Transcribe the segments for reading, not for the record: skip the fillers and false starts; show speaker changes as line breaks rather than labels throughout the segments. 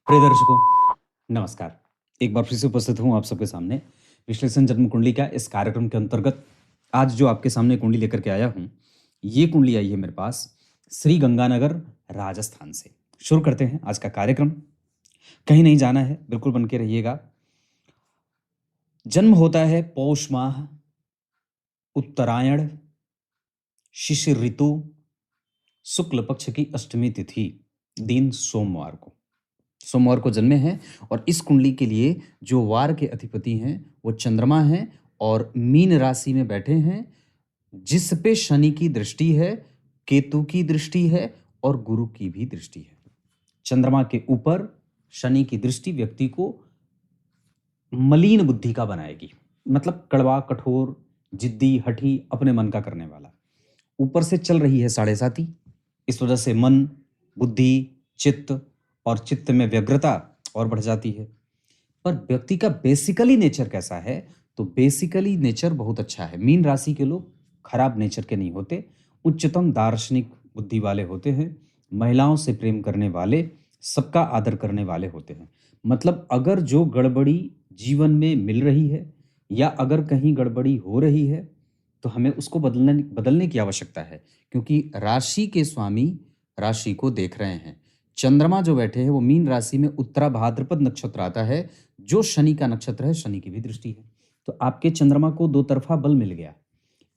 प्रिय दर्शकों, नमस्कार। एक बार फिर से उपस्थित हूँ आप सबके सामने विश्लेषण जन्म कुंडली का इस कार्यक्रम के अंतर्गत। आज जो आपके सामने कुंडली लेकर के आया हूँ, ये कुंडली आई है मेरे पास श्री गंगानगर, राजस्थान से। शुरू करते हैं आज का कार्यक्रम। कहीं नहीं जाना है, बिल्कुल बन के रहिएगा। जन्म होता है पौष माह, उत्तरायण, शिशिर ऋतु, शुक्ल पक्ष की अष्टमी तिथि, दिन सोमवार को जन्मे हैं। और इस कुंडली के लिए जो वार के अधिपति हैं वो चंद्रमा हैं और मीन राशि में बैठे हैं, जिस पे शनि की दृष्टि है, केतु की दृष्टि है और गुरु की भी दृष्टि है। चंद्रमा के ऊपर शनि की दृष्टि व्यक्ति को मलिन बुद्धि का बनाएगी, मतलब कड़वा, कठोर, जिद्दी, हठी, अपने मन का करने वाला। ऊपर से चल रही है साढ़े साती, इस वजह से मन, बुद्धि, चित्त और चित्त में व्यग्रता और बढ़ जाती है। पर व्यक्ति का बेसिकली नेचर कैसा है? तो बेसिकली नेचर बहुत अच्छा है। मीन राशि के लोग खराब नेचर के नहीं होते, उच्चतम दार्शनिक बुद्धि वाले होते हैं, महिलाओं से प्रेम करने वाले, सबका आदर करने वाले होते हैं। मतलब अगर जो गड़बड़ी जीवन में मिल रही है या अगर कहीं गड़बड़ी हो रही है तो हमें उसको बदलने की आवश्यकता है, क्योंकि राशि के स्वामी राशि को देख रहे हैं। चंद्रमा जो बैठे हैं वो मीन राशि में उत्तरा भाद्रपद नक्षत्र आता है, जो शनि का नक्षत्र है, शनि की भी दृष्टि है। तो आपके चंद्रमा को दो तरफा बल मिल गया।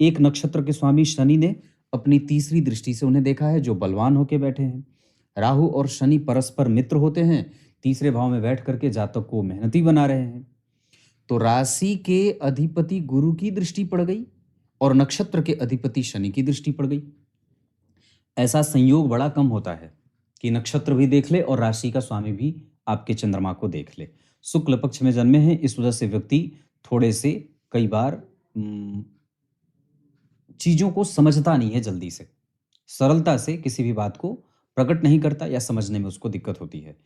एक नक्षत्र के स्वामी शनि ने अपनी तीसरी दृष्टि से उन्हें देखा है, जो बलवान होके बैठे हैं। राहु और शनि परस्पर मित्र होते हैं, तीसरे भाव में बैठ करके जातक को मेहनती बना रहे हैं। तो राशि के अधिपति गुरु की दृष्टि पड़ गई और नक्षत्र के अधिपति शनि की दृष्टि पड़ गई। ऐसा संयोग बड़ा कम होता है कि नक्षत्र भी देख ले और राशि का स्वामी भी आपके चंद्रमा को देख ले। शुक्ल पक्ष में जन्मे हैं, इस वजह से व्यक्ति थोड़े से कई बार चीजों को समझता नहीं है, जल्दी से सरलता से किसी भी बात को प्रकट नहीं करता या समझने में उसको दिक्कत होती है।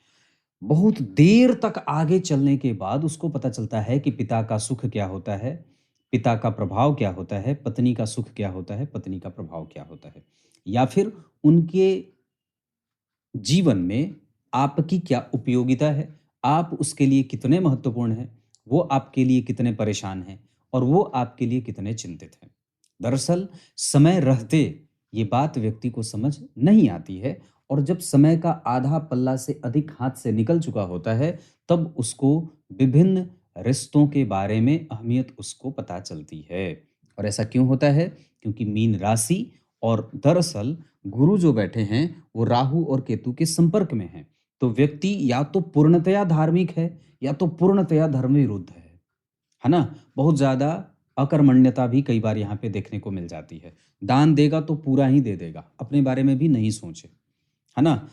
बहुत देर तक आगे चलने के बाद उसको पता चलता है कि पिता का सुख क्या होता है, पिता का प्रभाव क्या होता है, पत्नी का सुख क्या होता है, पत्नी का प्रभाव क्या होता है, या फिर उनके जीवन में आपकी क्या उपयोगिता है, आप उसके लिए कितने महत्वपूर्ण हैं, वो आपके लिए कितने परेशान हैं और वो आपके लिए कितने चिंतित हैं। दरअसल समय रहते ये बात व्यक्ति को समझ नहीं आती है, और जब समय का आधा पल्ला से अधिक हाथ से निकल चुका होता है तब उसको विभिन्न रिश्तों के बारे में अहमियत उसको पता चलती है। और ऐसा क्यों होता है? क्योंकि मीन राशि और दरअसल गुरु जो बैठे हैं वो राहु और केतु के संपर्क में हैं। तो व्यक्ति या तो पूर्णतया धार्मिक है या तो पूर्णतया धर्म विरुद्ध है ना। बहुत ज्यादा अकर्मण्यता भी कई बार यहाँ पे देखने को मिल जाती है। दान देगा तो पूरा ही दे देगा, अपने बारे में भी नहीं सोचे, है ना।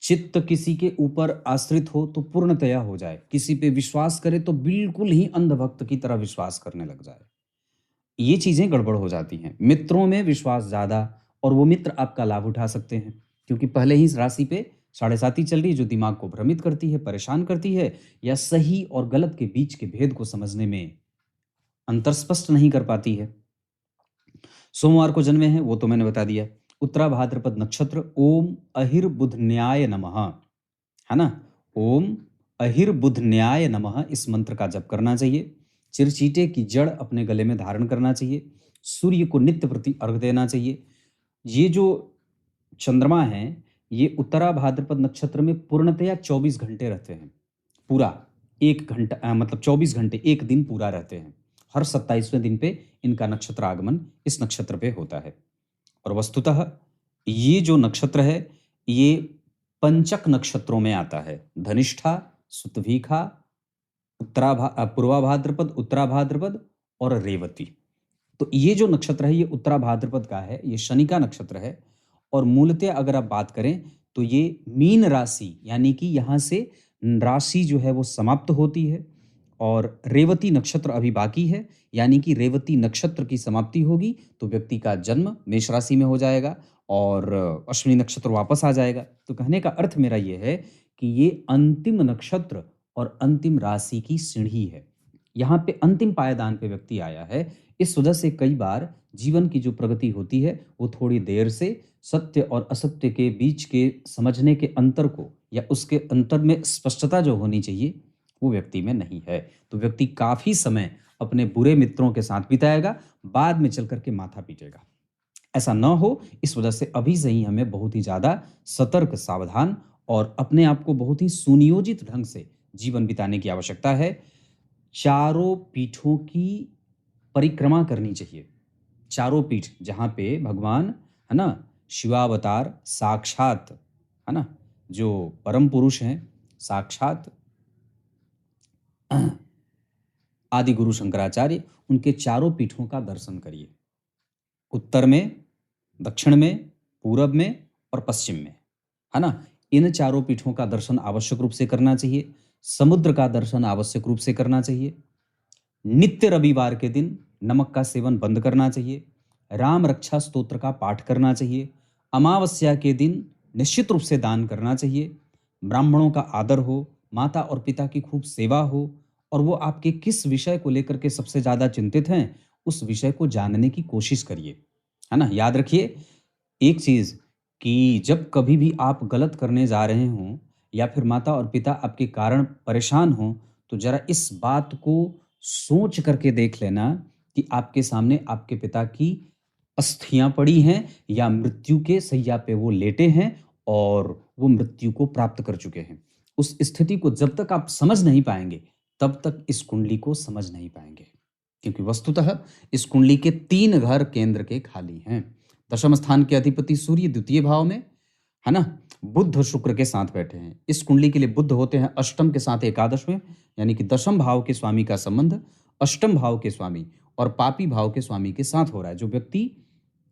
चित्त किसी के ऊपर आश्रित हो तो पूर्णतया हो जाए, किसी पे विश्वास करे तो बिल्कुल ही अंधभक्त की तरह विश्वास करने लग जाए। ये चीजें गड़बड़ हो जाती हैं। मित्रों में विश्वास ज्यादा, और वो मित्र आपका लाभ उठा सकते हैं, क्योंकि पहले ही इस राशि पे साढ़े साती चल रही है, जो दिमाग को भ्रमित करती है, परेशान करती है, या सही और गलत के बीच के भेद को समझने में अंतर स्पष्ट नहीं कर पाती है। सोमवार को जन्मे हैं वो तो मैंने बता दिया। उत्तरा भाद्रपद नक्षत्र, ओम अहिर बुध न्याय नमः, है ना। ओम अहिर बुध न्याय नमः, इस मंत्र का जप करना चाहिए। चिरचीटे की जड़ अपने गले में धारण करना चाहिए। सूर्य को नित्य प्रति अर्घ देना चाहिए। ये जो चंद्रमा है ये उत्तरा भाद्रपद नक्षत्र में पूर्णतया 24 घंटे रहते हैं। पूरा 1 घंटा मतलब 24 घंटे, एक दिन पूरा रहते हैं। हर 27वें दिन पे इनका नक्षत्र आगमन इस नक्षत्र पे होता है। और वस्तुतः ये जो नक्षत्र है ये पंचक नक्षत्रों में आता है। धनिष्ठा, सुतवीखा, पूर्वा भाद्रपद, उत्तरा भाद्रपद और रेवती। तो ये जो नक्षत्र है ये उत्तरा भाद्रपद का है, ये शनि का नक्षत्र है। और मूलतः अगर आप बात करें तो ये मीन राशि, यानी कि यहाँ से राशि जो है वो समाप्त होती है, और रेवती नक्षत्र अभी बाकी है, यानी कि रेवती नक्षत्र की समाप्ति होगी तो व्यक्ति का जन्म मेष राशि में हो जाएगा और अश्विनी नक्षत्र वापस आ जाएगा। तो कहने का अर्थ मेरा ये है कि ये अंतिम नक्षत्र और अंतिम राशि की सीढ़ी है। यहाँ पे अंतिम पायदान पे व्यक्ति आया है। इस वजह से कई बार जीवन की जो प्रगति होती है वो थोड़ी देर से सत्य और असत्य के बीच के समझने के अंतर को या उसके अंतर में स्पष्टता जो होनी चाहिए, वो व्यक्ति में नहीं है। तो व्यक्ति काफ़ी समय अपने बुरे मित्रों के साथ बिताएगा, बाद में चल कर के माथा पीटेगा। ऐसा ना हो, इस वजह से अभी से ही हमें बहुत ही ज़्यादा सतर्क, सावधान और अपने आप को बहुत ही सुनियोजित ढंग से जीवन बिताने की आवश्यकता है। चारों पीठों की परिक्रमा करनी चाहिए। चारों पीठ जहाँ पे भगवान, है ना, शिवावतार साक्षात, है ना, जो परम पुरुष हैं, साक्षात आदि गुरु शंकराचार्य, उनके चारों पीठों का दर्शन करिए। उत्तर में, दक्षिण में, पूरब में और पश्चिम में, है ना। इन चारों पीठों का दर्शन आवश्यक रूप से करना चाहिए। समुद्र का दर्शन आवश्यक रूप से करना चाहिए। नित्य रविवार के दिन नमक का सेवन बंद करना चाहिए। राम रक्षा स्तोत्र का पाठ करना चाहिए। अमावस्या के दिन निश्चित रूप से दान करना चाहिए। ब्राह्मणों का आदर हो, माता और पिता की खूब सेवा हो, और वो आपके किस विषय को लेकर के सबसे ज़्यादा चिंतित हैं, उस विषय को जानने की कोशिश करिए, है ना। याद रखिए एक चीज़, कि जब कभी भी आप गलत करने जा रहे हों या फिर माता और पिता आपके कारण परेशान हों, तो ज़रा इस बात को सोच करके देख लेना कि आपके सामने आपके पिता की अस्थियां पड़ी हैं या मृत्यु के शैया पे वो लेटे हैं और वो मृत्यु को प्राप्त कर चुके हैं। उस स्थिति को जब तक आप समझ नहीं पाएंगे, तब तक इस कुंडली को समझ नहीं पाएंगे, क्योंकि वस्तुतः इस कुंडली के 3 घर केंद्र के खाली हैं। दशम स्थान के अधिपति सूर्य द्वितीय भाव में, है ना, बुध शुक्र के साथ बैठे हैं। इस कुंडली के लिए बुध होते हैं अष्टम के साथ एकादश में, यानी कि दशम भाव के स्वामी का संबंध अष्टम भाव के स्वामी और पापी भाव के स्वामी के साथ हो रहा है, जो व्यक्ति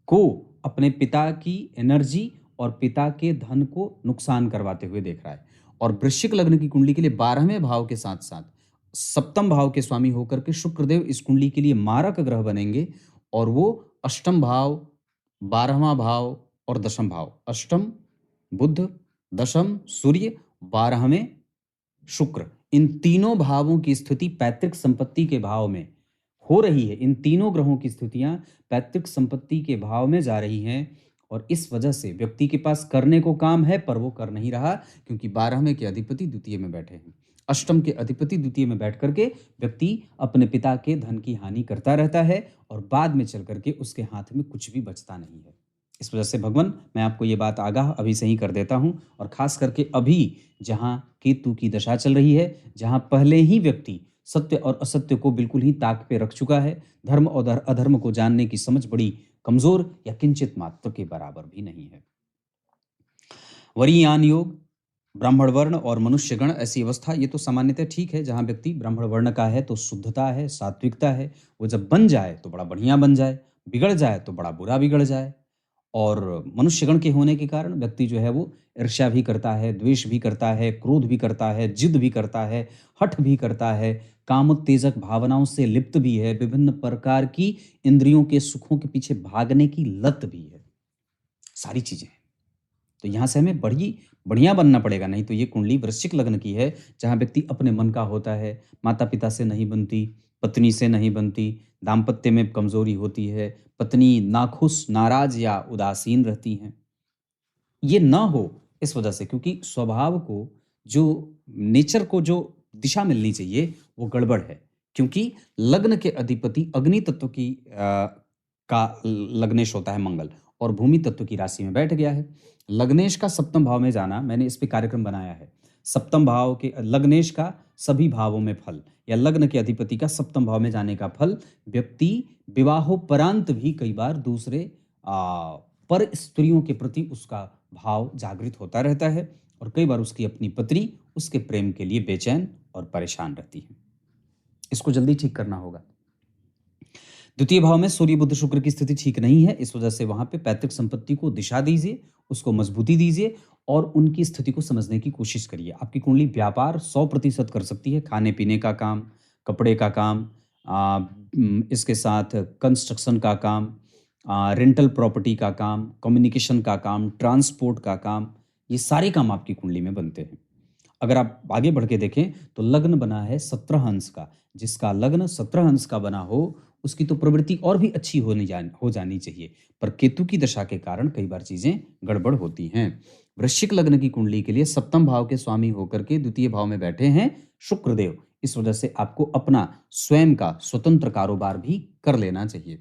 को अपने पिता की एनर्जी और पिता के धन को नुकसान करवाते हुए देख रहा है। और वृश्चिक लग्न की कुंडली के लिए 12वें भाव के साथ साथ सप्तम भाव के स्वामी होकर के शुक्रदेव इस कुंडली के लिए मारक ग्रह बनेंगे, और वो अष्टम भाव, 12वां भाव और दशम भाव, अष्टम बुध, दशम सूर्य, 12वें शुक्र, इन तीनों भावों की स्थिति पैतृक संपत्ति के भाव में हो रही है। इन तीनों ग्रहों की स्थितियां पैतृक संपत्ति के भाव में जा रही हैं, और इस वजह से व्यक्ति के पास करने को काम है पर वो कर नहीं रहा, क्योंकि 12वें के अधिपति द्वितीय में बैठे हैं। अष्टम के अधिपति द्वितीय में बैठ करके व्यक्ति अपने पिता के धन की हानि करता रहता है, और बाद में चल करके उसके हाथ में कुछ भी बचता नहीं है। इस वजह से भगवान, मैं आपको ये बात आगाह अभी से ही कर देता हूँ, और खास करके अभी जहाँ केतु की दशा चल रही है, जहाँ पहले ही व्यक्ति सत्य और असत्य को बिल्कुल ही ताक पे रख चुका है, धर्म और अधर्म को जानने की समझ बड़ी कमजोर या किंचित मात्र के बराबर भी नहीं है। वरीयान योग, ब्राह्मण वर्ण और मनुष्य गण, ऐसी अवस्था ये तो सामान्यतः ठीक है। जहाँ व्यक्ति ब्राह्मण वर्ण का है तो शुद्धता है, सात्विकता है। वो जब बन जाए तो बड़ा बढ़िया बन जाए, बिगड़ जाए तो बड़ा बुरा बिगड़ जाए। और मनुष्यगण के होने के कारण व्यक्ति जो है वो ईर्ष्या भी करता है, द्वेष भी करता है, क्रोध भी करता है, जिद भी करता है, हठ भी करता है, कामोत्तेजक भावनाओं से लिप्त भी है, विभिन्न प्रकार की इंद्रियों के सुखों के पीछे भागने की लत भी है। सारी चीजें हैं। तो यहाँ से हमें बड़ी बढ़िया बनना पड़ेगा, नहीं तो ये कुंडली वृश्चिक लग्न की है, जहाँ व्यक्ति अपने मन का होता है, माता पिता से नहीं बनती, पत्नी से नहीं बनती, दाम्पत्य में कमजोरी होती है, पत्नी नाखुश, नाराज या उदासीन रहती हैं। ये ना हो इस वजह से, क्योंकि स्वभाव को, जो नेचर को जो दिशा मिलनी चाहिए, वो गड़बड़ है। क्योंकि लग्न के अधिपति अग्नि तत्व की का लग्नेश होता है मंगल, और भूमि तत्व की राशि में बैठ गया है। लग्नेश का सप्तम भाव में जाना, मैंने इस पे कार्यक्रम बनाया है। सप्तम भाव के लग्नेश का सभी भावों में फल, या लग्न के अधिपति का सप्तम भाव में जाने का फल, व्यक्ति विवाहोपरांत भी कई बार दूसरे पर स्त्रियों के प्रति उसका भाव जागृत होता रहता है, और कई बार उसकी अपनी पत्नी उसके प्रेम के लिए बेचैन और परेशान रहती है। इसको जल्दी ठीक करना होगा। द्वितीय भाव में सूर्य बुध शुक्र की स्थिति ठीक नहीं है, इस वजह से वहां पे पैतृक संपत्ति को दिशा दीजिए, उसको मजबूती दीजिए, और उनकी स्थिति को समझने की कोशिश करिए। आपकी कुंडली व्यापार 100% कर सकती है, खाने पीने का काम, कपड़े का काम, इसके साथ कंस्ट्रक्शन का काम, रेंटल प्रॉपर्टी का काम, कम्युनिकेशन का काम, ट्रांसपोर्ट का काम, ये सारे काम आपकी कुंडली में बनते हैं। अगर आप आगे बढ़ के देखें तो लग्न बना है 17 अंश का, जिसका लग्न 17 अंश का बना हो, उसकी तो प्रवृत्ति और भी अच्छी हो जानी चाहिए। पर केतु की दशा के कारण कई बार चीज़ें गड़बड़ होती हैं। वृश्चिक लग्न की कुंडली के लिए सप्तम भाव के स्वामी होकर के द्वितीय भाव में बैठे हैं शुक्रदेव। इस वजह से आपको अपना स्वयं का स्वतंत्र कारोबार भी कर लेना चाहिए।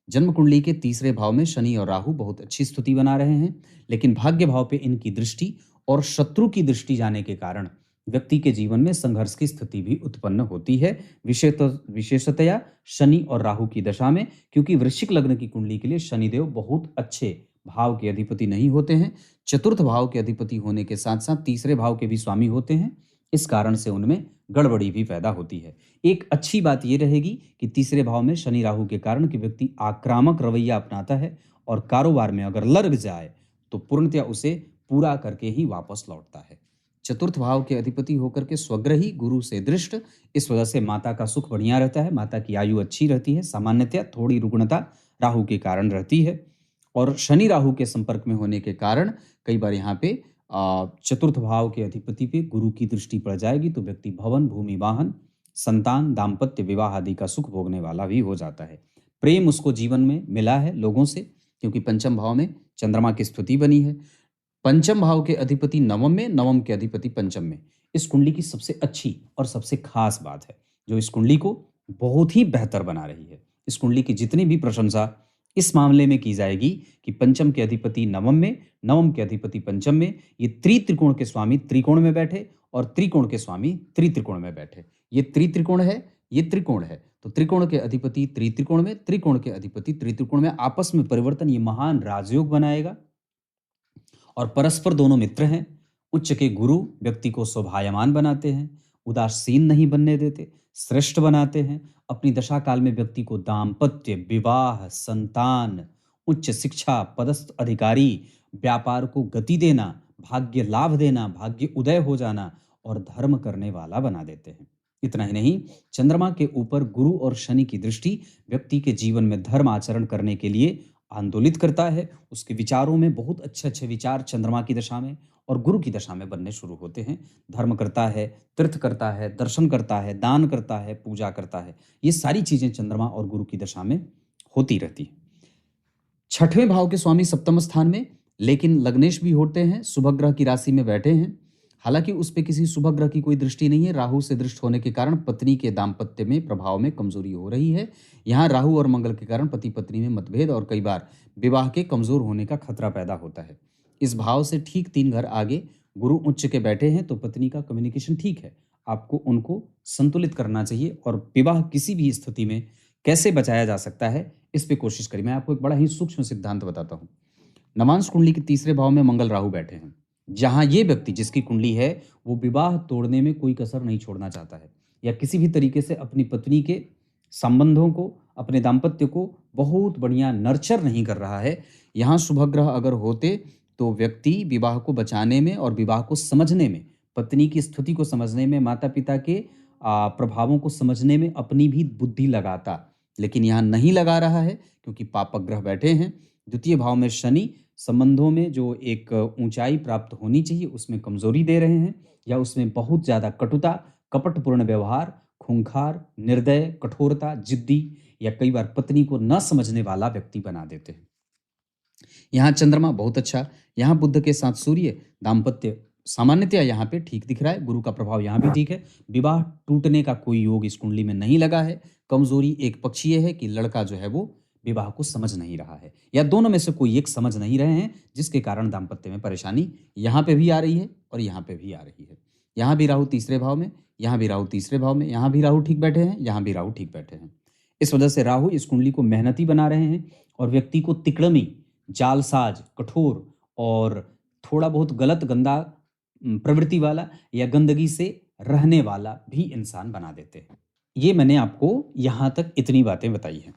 जन्म कुंडली के तीसरे भाव में शनि और राहु बहुत अच्छी स्थिति बना रहे हैं, लेकिन भाग्य भाव पे इनकी दृष्टि और शत्रु की दृष्टि जाने के कारण व्यक्ति के जीवन में संघर्ष की स्थिति भी उत्पन्न होती है, विशेषतया शनि और राहु की दशा में। क्योंकि वृश्चिक लग्न की कुंडली के लिए शनिदेव बहुत अच्छे भाव के अधिपति नहीं होते हैं, चतुर्थ भाव के अधिपति होने के साथ साथ तीसरे भाव के भी स्वामी होते हैं। इस कारण से उनमें गड़बड़ी भी पैदा होती है। एक अच्छी बात यह रहेगी कि तीसरे भाव में शनि राहु के कारण कि व्यक्ति आक्रामक रवैया अपनाता है और कारोबार में अगर लग जाए तो पूर्णतया उसे पूरा करके ही वापस लौटता है। चतुर्थ भाव के अधिपति होकर के स्वग्रही गुरु से दृष्ट, इस वजह से माता का सुख बढ़िया रहता है, माता की आयु अच्छी रहती है, सामान्यतया थोड़ी रुग्णता राहु के कारण रहती है। और शनि राहु के संपर्क में होने के कारण कई बार यहाँ पे चतुर्थ भाव के अधिपति पे गुरु की दृष्टि पड़ जाएगी तो व्यक्ति भवन, भूमि, वाहन, संतान, दाम्पत्य, विवाह आदि का सुख भोगने वाला भी हो जाता है। प्रेम उसको जीवन में मिला है लोगों से, क्योंकि पंचम भाव में चंद्रमा की स्थिति बनी है। पंचम भाव के अधिपति नवम में, नवम के अधिपति पंचम में। इस कुंडली की सबसे अच्छी और सबसे खास बात है जो इस कुंडली को बहुत ही बेहतर बना रही है। इस कुंडली की जितनी भी प्रशंसा इस मामले में की जाएगी कि पंचम के अधिपति नवम में, नवम के अधिपति पंचम में, ये त्रिकोण के स्वामी त्रिकोण में बैठे और त्रिकोण के स्वामी त्रिकोण में बैठे। ये त्रिकोण है, ये त्रिकोण है, तो त्रिकोण के अधिपति त्रिकोण में, त्रिकोण के अधिपति त्रिकोण में आपस में परिवर्तन, ये महान राजयोग बनाएगा। और परस्पर दोनों मित्र हैं। उच्च के गुरु व्यक्ति को शोभायमान बनाते हैं, उदासीन नहीं बनने देते, श्रेष्ठ बनाते हैं। अपनी दशा काल में व्यक्ति को दाम्पत्य, विवाह, संतान, उच्च शिक्षा, पदस्थ अधिकारी, व्यापार को गति देना, भाग्य लाभ देना, भाग्य उदय हो जाना और धर्म करने वाला बना देते हैं। इतना ही नहीं, चंद्रमा के ऊपर गुरु और शनि की दृष्टि व्यक्ति के जीवन में धर्म आचरण करने के लिए आंदोलित करता है। उसके विचारों में बहुत अच्छे अच्छे विचार चंद्रमा की दशा में और गुरु की दशा में बनने शुरू होते हैं। धर्म करता है, तीर्थ करता है, दर्शन करता है, दान करता है, पूजा करता है। ये सारी चीजें चंद्रमा और गुरु की दशा में होती रहती है। छठवें भाव के स्वामी सप्तम स्थान में, लेकिन लग्नेश भी होते हैं, शुभ ग्रह की राशि में बैठे हैं। हालांकि उस पे किसी शुभ ग्रह की कोई दृष्टि नहीं है। राहु से दृष्ट होने के कारण पत्नी के दाम्पत्य में प्रभाव में कमजोरी हो रही है। यहाँ राहु और मंगल के कारण पति पत्नी में मतभेद और कई बार विवाह के कमजोर होने का खतरा पैदा होता है। इस भाव से ठीक 3 घर आगे गुरु उच्च के बैठे हैं तो पत्नी का कम्युनिकेशन ठीक है, आपको उनको संतुलित करना चाहिए। और विवाह किसी भी स्थिति में कैसे बचाया जा सकता है, इस पे कोशिश करिए। मैं आपको एक बड़ा ही सूक्ष्म सिद्धांत बताता हूँ। नवांश कुंडली के तीसरे भाव में मंगल राहु बैठे हैं, जहां ये व्यक्ति जिसकी कुंडली है वो विवाह तोड़ने में कोई कसर नहीं छोड़ना चाहता है या किसी भी तरीके से अपनी पत्नी के संबंधों को, अपने दाम्पत्य को बहुत बढ़िया नर्चर नहीं कर रहा है। यहाँ शुभ ग्रह अगर होते तो व्यक्ति विवाह को बचाने में और विवाह को समझने में, पत्नी की स्थिति को समझने में, माता पिता के प्रभावों को समझने में अपनी भी बुद्धि लगाता, लेकिन यहाँ नहीं लगा रहा है क्योंकि पापक ग्रह बैठे हैं। द्वितीय भाव में शनि संबंधों में जो एक ऊंचाई प्राप्त होनी चाहिए उसमें कमजोरी दे रहे हैं, या उसमें बहुत ज्यादा कटुता, कपटपूर्ण व्यवहार, खूंखार, निर्दय, कठोरता, जिद्दी या कई बार पत्नी को न समझने वाला व्यक्ति बना देते हैं। यहाँ चंद्रमा बहुत अच्छा, यहाँ बुध के साथ सूर्य, दाम्पत्य सामान्यतया यहाँ पे ठीक दिख रहा है, गुरु का प्रभाव यहाँ भी ठीक है। विवाह टूटने का कोई योग इस कुंडली में नहीं लगा है। कमजोरी एक पक्षीय है कि लड़का जो है वो विवाह को समझ नहीं रहा है, या दोनों में से कोई एक समझ नहीं रहे हैं, जिसके कारण दाम्पत्य में परेशानी यहाँ पे भी आ रही है और यहाँ पे भी आ रही है। यहाँ भी राहु तीसरे भाव में, यहाँ भी राहु तीसरे भाव में, यहाँ भी राहु ठीक बैठे हैं, यहाँ भी राहु ठीक बैठे हैं। इस वजह से राहु इस कुंडली को मेहनती बना रहे हैं और व्यक्ति को तिकड़मी, जालसाज, कठोर और थोड़ा बहुत गलत गंदा प्रवृत्ति वाला या गंदगी से रहने वाला भी इंसान बना देते हैं। ये मैंने आपको यहाँ तक इतनी बातें बताई हैं।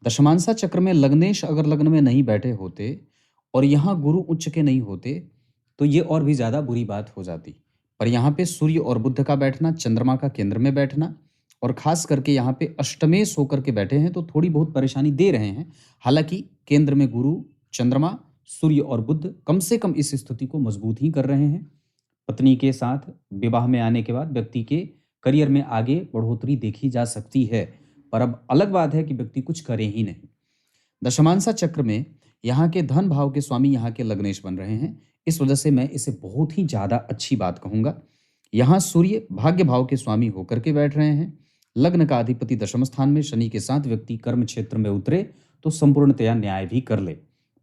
दशमांसा चक्र में लग्नेश अगर लग्न में नहीं बैठे होते और यहाँ गुरु उच्च के नहीं होते तो ये और भी ज्यादा बुरी बात हो जाती। पर यहाँ पे सूर्य और बुध का बैठना, चंद्रमा का केंद्र में बैठना और खास करके यहाँ पे अष्टमेश होकर के बैठे हैं तो थोड़ी बहुत परेशानी दे रहे हैं। हालांकि केंद्र में गुरु, चंद्रमा, सूर्य और बुध कम से कम इस स्थिति को मजबूत ही कर रहे हैं। पत्नी के साथ विवाह में आने के बाद व्यक्ति के करियर में आगे बढ़ोतरी देखी जा सकती है। पर अब अलग बात है कि व्यक्ति कुछ करे ही नहीं। दशमांशा चक्र में यहाँ के धन भाव के स्वामी यहाँ के लग्नेश बन रहे हैं। इस वजह से मैं इसे बहुत ही ज़्यादा अच्छी बात कहूँगा। यहाँ सूर्य भाग्य भाव के स्वामी होकर के बैठ रहे हैं। लग्न का अधिपति दशम स्थान में शनि के साथ व्यक्ति कर्म क्षेत्र में उतरे तो संपूर्णतया न्याय भी कर ले।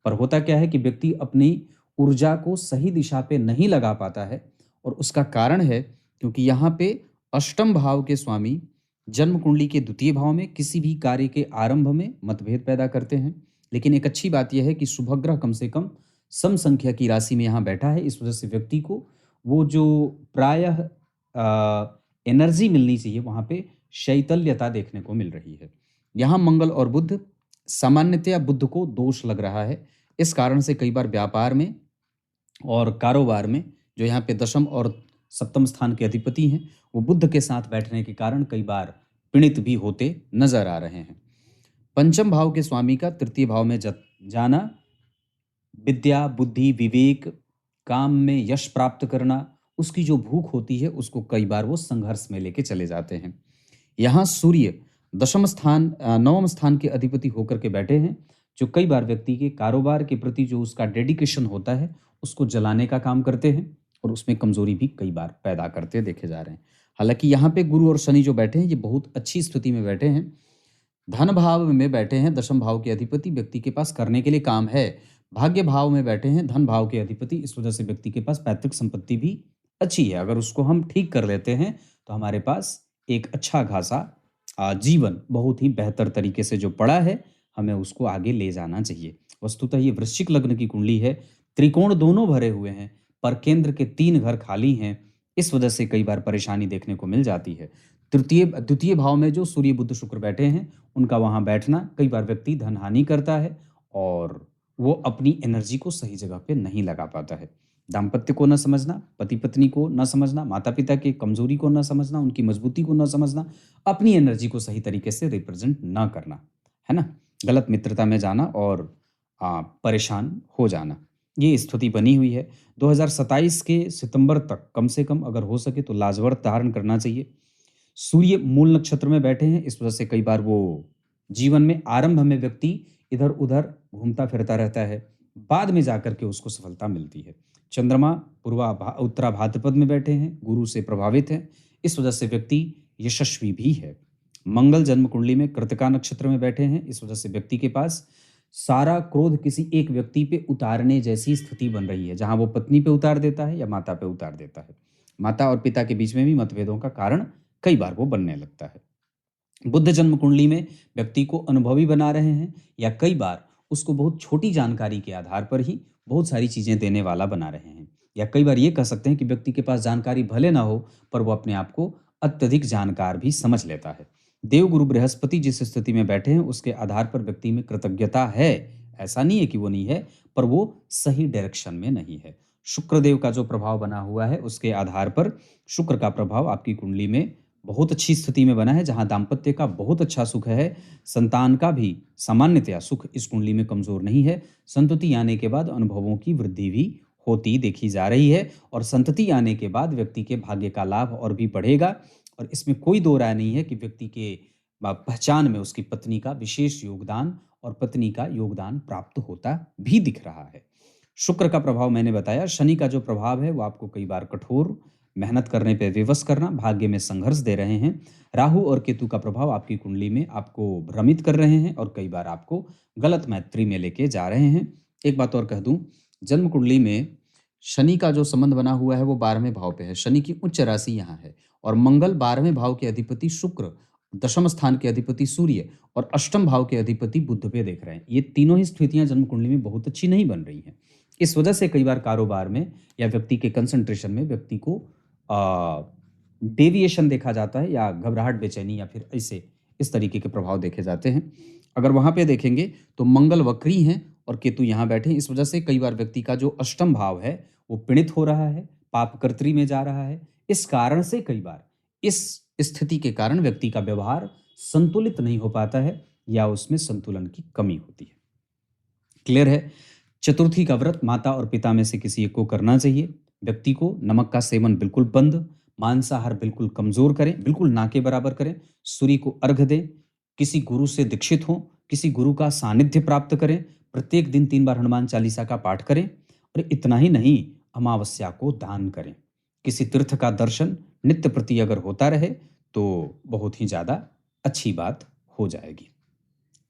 पर होता क्या है कि व्यक्ति अपनी ऊर्जा को सही दिशा पे नहीं लगा पाता है, और उसका कारण है क्योंकि यहाँ पे अष्टम भाव के स्वामी जन्म कुंडली के द्वितीय भाव में किसी भी कार्य के आरंभ में मतभेद पैदा करते हैं। लेकिन एक अच्छी बात यह है कि शुभ ग्रह कम से कम सम संख्या की राशि में यहाँ बैठा है। इस वजह से व्यक्ति को वो जो प्रायः एनर्जी मिलनी चाहिए वहाँ पे शैतल्यता देखने को मिल रही है। यहाँ मंगल और बुध, सामान्यतया बुध को दोष लग रहा है। इस कारण से कई बार व्यापार में और कारोबार में जो यहाँ पे दशम और सप्तम स्थान के अधिपति हैं वो बुध के साथ बैठने के कारण कई बार पीड़ित भी होते नजर आ रहे हैं। पंचम भाव के स्वामी का तृतीय भाव में जाना विद्या, बुद्धि, विवेक, काम में यश प्राप्त करना, उसकी जो भूख होती है उसको कई बार वो संघर्ष में लेके चले जाते हैं। यहाँ सूर्य दशम स्थान नवम स्थान के अधिपति होकर के बैठे हैं, जो कई बार व्यक्ति के कारोबार के प्रति जो उसका डेडिकेशन होता है उसको जलाने का काम करते हैं और उसमें कमजोरी भी कई बार पैदा करते देखे जा रहे हैं। हालांकि यहाँ पे गुरु और शनि जो बैठे हैं ये बहुत अच्छी स्थिति में बैठे हैं। धन भाव में बैठे हैं दशम भाव के अधिपति, व्यक्ति के पास करने के लिए काम है। भाग्य भाव में बैठे हैं धन भाव के अधिपति, इस वजह से व्यक्ति के पास पैतृक संपत्ति भी अच्छी है। अगर उसको हम ठीक कर लेते हैं तो हमारे पास एक अच्छा खासा जीवन बहुत ही बेहतर तरीके से जो पड़ा है हमें उसको आगे ले जाना चाहिए। वस्तुतः ये वृश्चिक लग्न की कुंडली है, त्रिकोण दोनों भरे हुए हैं पर केंद्र के 3 घर खाली हैं। इस वजह से कई बार परेशानी देखने को मिल जाती है। द्वितीय भाव में जो सूर्य बुध शुक्र बैठे हैं उनका वहां बैठना कई बार व्यक्ति धन हानि करता है और वो अपनी एनर्जी को सही जगह पे नहीं लगा पाता है। दाम्पत्य को न समझना, पति पत्नी को न समझना, माता पिता की कमजोरी को न समझना, उनकी मजबूती को न समझना, अपनी एनर्जी को सही तरीके से रिप्रेजेंट न करना, है ना, गलत मित्रता में जाना और परेशान हो जाना, ये स्थिति बनी हुई है। 2027 के सितंबर तक कम से कम अगर हो सके तो लाजवर्त धारण करना चाहिए। सूर्य मूल नक्षत्र में बैठे हैं, इस वजह से कई बार वो जीवन में आरंभ में व्यक्ति इधर उधर घूमता फिरता रहता है, बाद में जाकर के उसको सफलता मिलती है। चंद्रमा उत्तरा भाद्रपद में बैठे हैं, गुरु से प्रभावित हैं, इस वजह से व्यक्ति यशस्वी भी है। मंगल जन्म कुंडली में कृतिका नक्षत्र में बैठे हैं, इस वजह से व्यक्ति के पास सारा क्रोध किसी एक व्यक्ति पे उतारने जैसी स्थिति बन रही है, जहां वो पत्नी पे उतार देता है या माता पे उतार देता है। माता और पिता के बीच में भी मतभेदों का कारण कई बार वो बनने लगता है। बुध जन्म कुंडली में व्यक्ति को अनुभवी बना रहे हैं या कई बार उसको बहुत छोटी जानकारी के आधार पर ही बहुत सारी चीजें देने वाला बना रहे हैं, या कई बार ये कह सकते हैं कि व्यक्ति के पास जानकारी भले ना हो पर वो अपने आप को अत्यधिक जानकार भी समझ लेता है। देवगुरु बृहस्पति जिस स्थिति में बैठे हैं उसके आधार पर व्यक्ति में कृतज्ञता है, ऐसा नहीं है कि वो नहीं है, पर वो सही डायरेक्शन में नहीं है। शुक्रदेव का जो प्रभाव बना हुआ है उसके आधार पर शुक्र का प्रभाव आपकी कुंडली में बहुत अच्छी स्थिति में बना है, जहां दाम्पत्य का बहुत अच्छा सुख है, संतान का भी सामान्यतया सुख इस कुंडली में कमजोर नहीं है। संतति आने के बाद अनुभवों की वृद्धि भी होती देखी जा रही है और संतति आने के बाद व्यक्ति के भाग्य का लाभ और भी बढ़ेगा। और इसमें कोई दो राय नहीं है कि व्यक्ति के पहचान में उसकी पत्नी का विशेष योगदान और पत्नी का योगदान प्राप्त होता भी दिख रहा है। शुक्र का प्रभाव मैंने बताया। शनि का जो प्रभाव है वो आपको कई बार कठोर मेहनत करने पे विवश करना, भाग्य में संघर्ष दे रहे हैं। राहु और केतु का प्रभाव आपकी कुंडली में आपको भ्रमित कर रहे हैं और कई बार आपको गलत मैत्री में लेके जा रहे हैं। एक बात और कह दूं, जन्म कुंडली में शनि का जो संबंध बना हुआ है वो 12वें भाव पे है। शनि की उच्च राशि यहाँ है और मंगल 12वें भाव के अधिपति शुक्र, दशम स्थान के अधिपति सूर्य और अष्टम भाव के अधिपति बुध पे देख रहे हैं। ये तीनों ही स्थितियां जन्म कुंडली में बहुत अच्छी नहीं बन रही हैं। इस वजह से कई बार कारोबार में या व्यक्ति के कंसंट्रेशन में व्यक्ति को डेविएशन देखा जाता है या घबराहट, बेचैनी या फिर ऐसे इस तरीके के प्रभाव देखे जाते हैं। अगर वहां पे देखेंगे तो मंगल वक्री हैं और केतु यहाँ बैठे हैं। इस वजह से कई बार व्यक्ति का जो अष्टम भाव है वो पीड़ित हो रहा है, पाप कर्तरी में जा रहा है। इस कारण से कई बार इस स्थिति के कारण व्यक्ति का व्यवहार संतुलित नहीं हो पाता है या उसमें संतुलन की कमी होती है। क्लियर है? चतुर्थी का व्रत माता और पिता में से किसी एक को करना चाहिए। व्यक्ति को नमक का सेवन बिल्कुल बंद, मांसाहार बिल्कुल कमजोर करें, बिल्कुल ना के बराबर करें, सूर्य को अर्घ दें, किसी गुरु से दीक्षित हों, किसी गुरु का सानिध्य प्राप्त करें, प्रत्येक दिन 3 बार हनुमान चालीसा का पाठ करें और इतना ही नहीं, अमावस्या को दान करें। किसी तीर्थ का दर्शन नित्य प्रति अगर होता रहे तो बहुत ही ज़्यादा अच्छी बात हो जाएगी।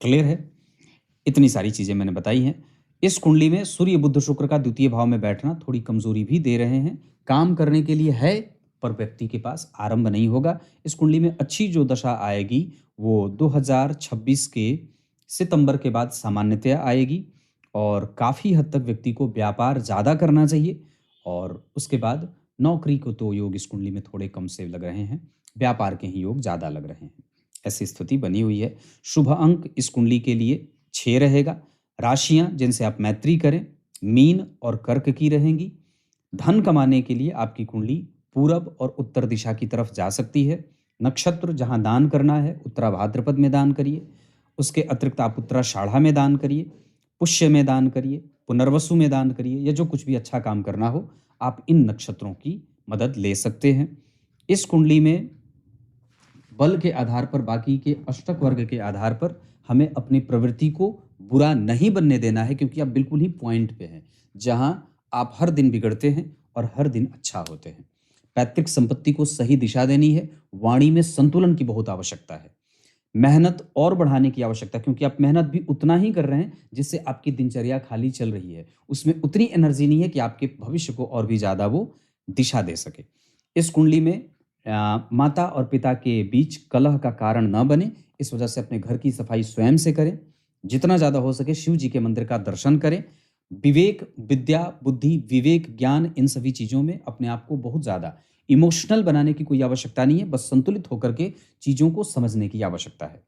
क्लियर है? इतनी सारी चीज़ें मैंने बताई हैं। इस कुंडली में सूर्य बुध शुक्र का द्वितीय भाव में बैठना थोड़ी कमजोरी भी दे रहे हैं। काम करने के लिए है, पर व्यक्ति के पास आरंभ नहीं होगा। इस कुंडली में अच्छी जो दशा आएगी वो 2026 के सितंबर के बाद सामान्यतया आएगी और काफ़ी हद तक व्यक्ति को व्यापार ज़्यादा करना चाहिए। और उसके बाद नौकरी को तो योग इस कुंडली में थोड़े कम से लग रहे हैं, व्यापार के ही योग ज़्यादा लग रहे हैं। ऐसी स्थिति बनी हुई है। शुभ अंक इस कुंडली के लिए 6 रहेगा। राशियां जिनसे आप मैत्री करें, मीन और कर्क की रहेंगी। धन कमाने के लिए आपकी कुंडली पूरब और उत्तर दिशा की तरफ जा सकती है। नक्षत्र जहां दान करना है, उत्तरा भाद्रपद में दान करिए। उसके अतिरिक्त आप उत्तराषाढ़ा में दान करिए, पुष्य में दान करिए, पुनर्वसु में दान करिए, या जो कुछ भी अच्छा काम करना हो आप इन नक्षत्रों की मदद ले सकते हैं। इस कुंडली में बल के आधार पर, बाकी के अष्टक वर्ग के आधार पर हमें अपनी प्रवृत्ति को बुरा नहीं बनने देना है, क्योंकि आप बिल्कुल ही पॉइंट पे हैं जहां आप हर दिन बिगड़ते हैं और हर दिन अच्छा होते हैं। पैतृक संपत्ति को सही दिशा देनी है। वाणी में संतुलन की बहुत आवश्यकता है। मेहनत और बढ़ाने की आवश्यकता, क्योंकि आप मेहनत भी उतना ही कर रहे हैं जिससे आपकी दिनचर्या खाली चल रही है। उसमें उतनी एनर्जी नहीं है कि आपके भविष्य को और भी ज़्यादा वो दिशा दे सके। इस कुंडली में माता और पिता के बीच कलह का कारण न बने, इस वजह से अपने घर की सफाई स्वयं से करें। जितना ज़्यादा हो सके शिव जी के मंदिर का दर्शन करें। विवेक, विद्या, बुद्धि, विवेक, ज्ञान, इन सभी चीज़ों में अपने आप को बहुत ज़्यादा इमोशनल बनाने की कोई आवश्यकता नहीं है, बस संतुलित होकर के चीज़ों को समझने की आवश्यकता है।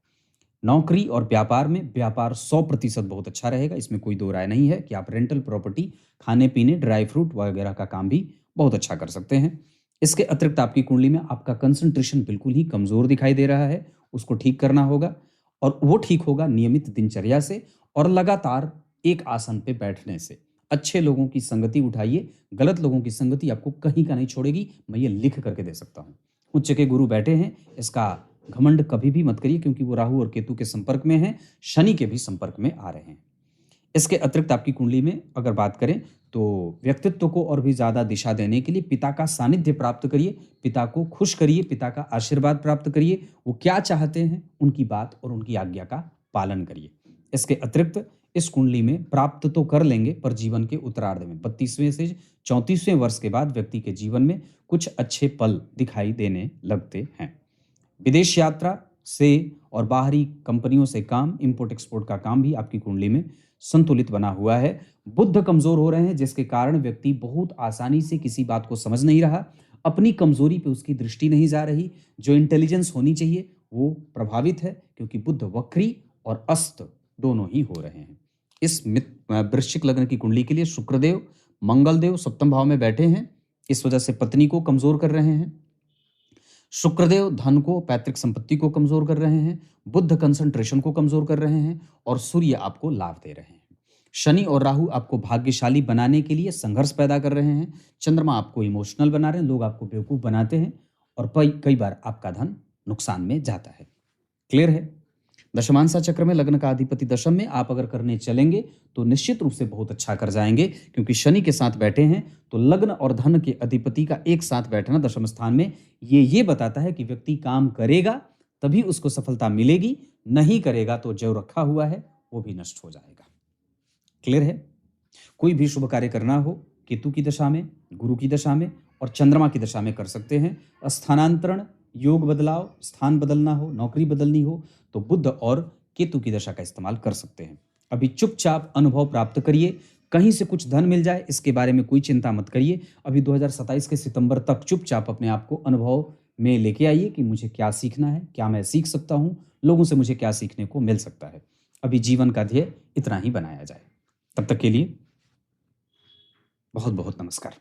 नौकरी और व्यापार में व्यापार 100% बहुत अच्छा रहेगा, इसमें कोई दो राय नहीं है कि आप रेंटल प्रॉपर्टी, खाने पीने, ड्राई फ्रूट वगैरह का काम भी बहुत अच्छा कर सकते हैं। इसके अतिरिक्त आपकी कुंडली में आपका कंसंट्रेशन बिल्कुल ही कमज़ोर दिखाई दे रहा है, उसको ठीक करना होगा और वो ठीक होगा नियमित दिनचर्या से और लगातार एक आसन पे बैठने से। अच्छे लोगों की संगति उठाइए, गलत लोगों की संगति आपको कहीं का नहीं छोड़ेगी, मैं ये लिख करके दे सकता हूँ। उच्च के गुरु बैठे हैं, इसका घमंड कभी भी मत करिए, क्योंकि वो राहु और केतु के संपर्क में हैं, शनि के भी संपर्क में आ रहे हैं। इसके अतिरिक्त आपकी कुंडली में अगर बात करें तो व्यक्तित्व को और भी ज़्यादा दिशा देने के लिए पिता का सानिध्य प्राप्त करिए, पिता को खुश करिए, पिता का आशीर्वाद प्राप्त करिए। वो क्या चाहते हैं उनकी बात और उनकी आज्ञा का पालन करिए। इसके अतिरिक्त इस कुंडली में प्राप्त तो कर लेंगे, पर जीवन के उत्तरार्ध में 32वें से 34वें वर्ष के बाद व्यक्ति के जीवन में कुछ अच्छे पल दिखाई देने लगते हैं। विदेश यात्रा से और बाहरी कंपनियों से काम, इंपोर्ट एक्सपोर्ट का काम भी आपकी कुंडली में संतुलित बना हुआ है। बुध कमजोर हो रहे हैं, जिसके कारण व्यक्ति बहुत आसानी से किसी बात को समझ नहीं रहा, अपनी कमजोरी पे उसकी दृष्टि नहीं जा रही। जो इंटेलिजेंस होनी चाहिए वो प्रभावित है, क्योंकि बुध वक्री और अस्त दोनों ही हो रहे हैं। इस वृश्चिक लग्न की कुंडली के लिए शुक्रदेव, मंगलदेव सप्तम भाव में बैठे हैं, इस वजह से पत्नी को कमजोर कर रहे हैं। शुक्रदेव धन को, पैतृक संपत्ति को कमजोर कर रहे हैं। बुध कंसंट्रेशन को कमजोर कर रहे हैं और सूर्य आपको लाभ दे रहे हैं। शनि और राहु आपको भाग्यशाली बनाने के लिए संघर्ष पैदा कर रहे हैं। चंद्रमा आपको इमोशनल बना रहे हैं, लोग आपको बेवकूफ बनाते हैं और कई बार आपका धन नुकसान में जाता है। क्लियर है? दशमांसा चक्र में लग्न का अधिपति दशम में आप अगर करने चलेंगे तो निश्चित रूप से बहुत अच्छा कर जाएंगे, क्योंकि शनि के साथ बैठे हैं। तो लग्न और धन के अधिपति का एक साथ बैठना दशम स्थान में ये बताता है कि व्यक्ति काम करेगा तभी उसको सफलता मिलेगी, नहीं करेगा तो जो रखा हुआ है वो भी नष्ट हो जाएगा। क्लियर है? कोई भी शुभ कार्य करना हो केतु की दशा में, गुरु की दशा में और चंद्रमा की दशा में कर सकते हैं। स्थानांतरण, योग बदलाव, स्थान बदलना हो, नौकरी बदलनी हो तो बुध और केतु की दशा का इस्तेमाल कर सकते हैं। अभी चुपचाप अनुभव प्राप्त करिए, कहीं से कुछ धन मिल जाए इसके बारे में कोई चिंता मत करिए। अभी 2027 के सितंबर तक चुपचाप अपने आप को अनुभव में लेके आइए कि मुझे क्या सीखना है, क्या मैं सीख सकता हूँ, लोगों से मुझे क्या सीखने को मिल सकता है। अभी जीवन का ध्येय इतना ही बनाया जाए। तब तक के लिए बहुत बहुत नमस्कार।